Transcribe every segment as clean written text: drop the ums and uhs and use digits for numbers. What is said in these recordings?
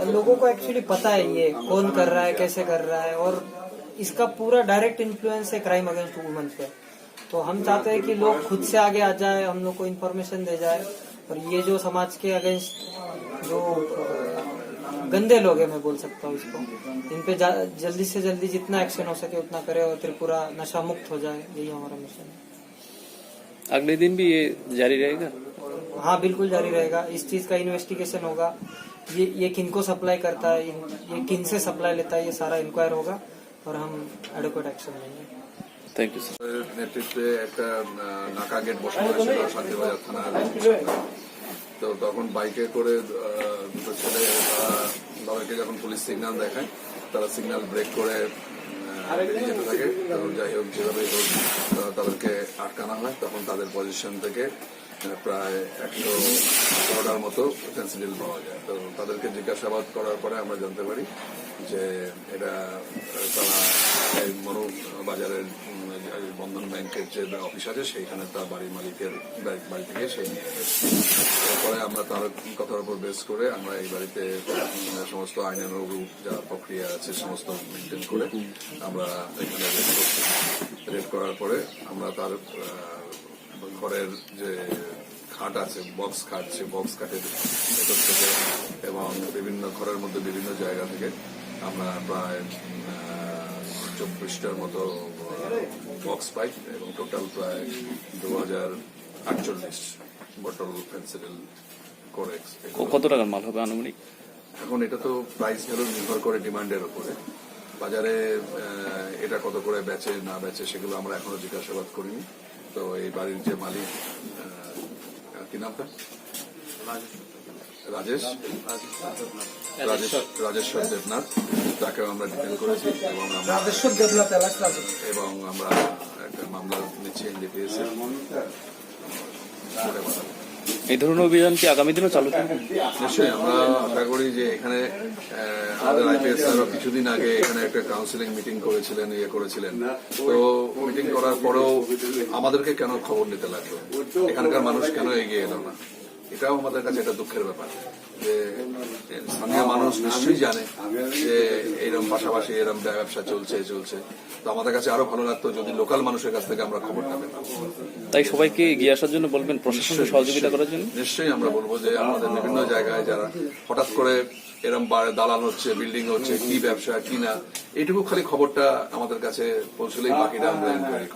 लोगों को एक्चुअली पता है ये कौन कर रहा है, कैसे कर रहा है, और इसका पूरा डायरेक्ट इन्फ्लुएंस है क्राइम अगेंस्ट वुमेन पे। तो हम चाहते हैं कि लोग खुद से आगे आ जाए, हम लोग को इन्फॉर्मेशन दे जाए, और ये जो समाज के अगेंस्ट जो गंदे लोग हैं, मैं बोल सकता हूँ इसको, इन पे जल्दी से जल्दी जितना एक्शन हो सके उतना करे और त्रिपुरा नशा मुक्त हो जाए, यही हमारा मिशन है। अगले दिन भी ये जारी रहेगा? हाँ, बिल्कुल जारी रहेगा। इस चीज का इन्वेस्टिगेशन होगा, ये किनको सप्लाई करता है, ये किन से सप्लाई लेता है, ये सारा इंक्वायर होगा और हम एडुकेट एक्शन लेंगे। Thank you sir. নেতৃত্বে একটা নাকা গেট বসানো হয়েছিল শান্তিবাজার থানার। তো তখন বাইকে করে দুটো ছেলে তাদেরকে যখন পুলিশ সিগন্যাল দেখায়, তারা সিগন্যাল ব্রেক করে বেরিয়ে যেতে থাকে। তখন যাই হোক যেভাবে তাদেরকে আটকানো হয়, তখন তাদের পজিশন থেকে প্রায় 100টার মতো ফেন্সিডিল পাওয়া যায়। তো তাদেরকে জিজ্ঞাসাবাদ করার পরে আমরা জানতে পারি যে এটা তারা এই মনু বাজারের বন্ধন ব্যাংকের যে অফিস আছে সেইখানে তার বাড়ির মালিকের বাড়ি থেকে সেই নিয়ে এসেছে। তারপরে আমরা তার কথার উপর বেস করে আমরা এই বাড়িতে সমস্ত আইনানুরূপ যা প্রক্রিয়া আছে সমস্ত মেনটেন করে আমরা এখানে রেড করার পরে আমরা তার ঘরের যে খাট আছে, বক্স খাট, সে বক্স খাটের ভেতর থেকে এবং বিভিন্ন ঘরের মধ্যে বিভিন্ন জায়গা থেকে আমরা প্রায় 24টার মতো বক্স পাই এবং টোটাল প্রায় 2048 বটল ফেন্সিডিল কোরেক্স। কত টাকার মাল হবে আনুমানিক? এখন এটা তো প্রাইস ভ্যালু নির্ভর করে ডিমান্ডের উপরে। বাজারে এটা কত করে বেচে না বেচে সেগুলো আমরা এখনো জিজ্ঞাসাবাদ করিনি। তো এই বাড়ির যে মালিক, কি নাম তার? রাজেশ্বর দেবনাথ, তাকেও আমরা ডিটেল করেছি এবং আমরা একটা মামলা নিচ্ছি এনডিপিএস এর। এই ধরনের অভিযান কি আগামী দিনও চালু থাকবে? নিশ্চয়ই আমরা আশা করি যে এখানে আমাদের আইপিএস স্যারও কিছুদিন আগে এখানে একটা কাউন্সিলিং মিটিং করেছিলেন, করেছিলেন। তো মিটিং করার পরেও আমাদেরকে কেন খবর নিতে লাগলো, এখানকার মানুষ কেন এগিয়ে এলো না, এটাও আমাদের কাছে একটা দুঃখের ব্যাপার যে স্থানীয় মানুষ নিশ্চয়ই জানে যে এইরকম পাশাপাশি এরকম ব্যবসা চলছে। তো আমাদের কাছে আরো ভালো লাগতো যদি লোকাল মানুষের কাছ থেকে আমরা খবরটা পেতাম। তাই সবাইকে এগিয়ে আসার জন্য বলবেন, প্রশাসনকে সহযোগিতা করার জন্য। নিশ্চয়ই আমরা বলবো যে আমাদের বিভিন্ন জায়গায় যারা হঠাৎ করে এরকম দালাল হচ্ছে, বিল্ডিং হচ্ছে, কি ব্যবসা কি না, এইটুকু খালি খবরটা আমাদের কাছে পৌঁছলেই বাকিটা আমরা ইনকোয়ারি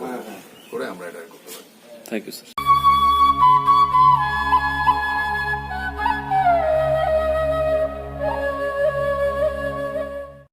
করে আমরা এটা করতে পারি। Thank you sir.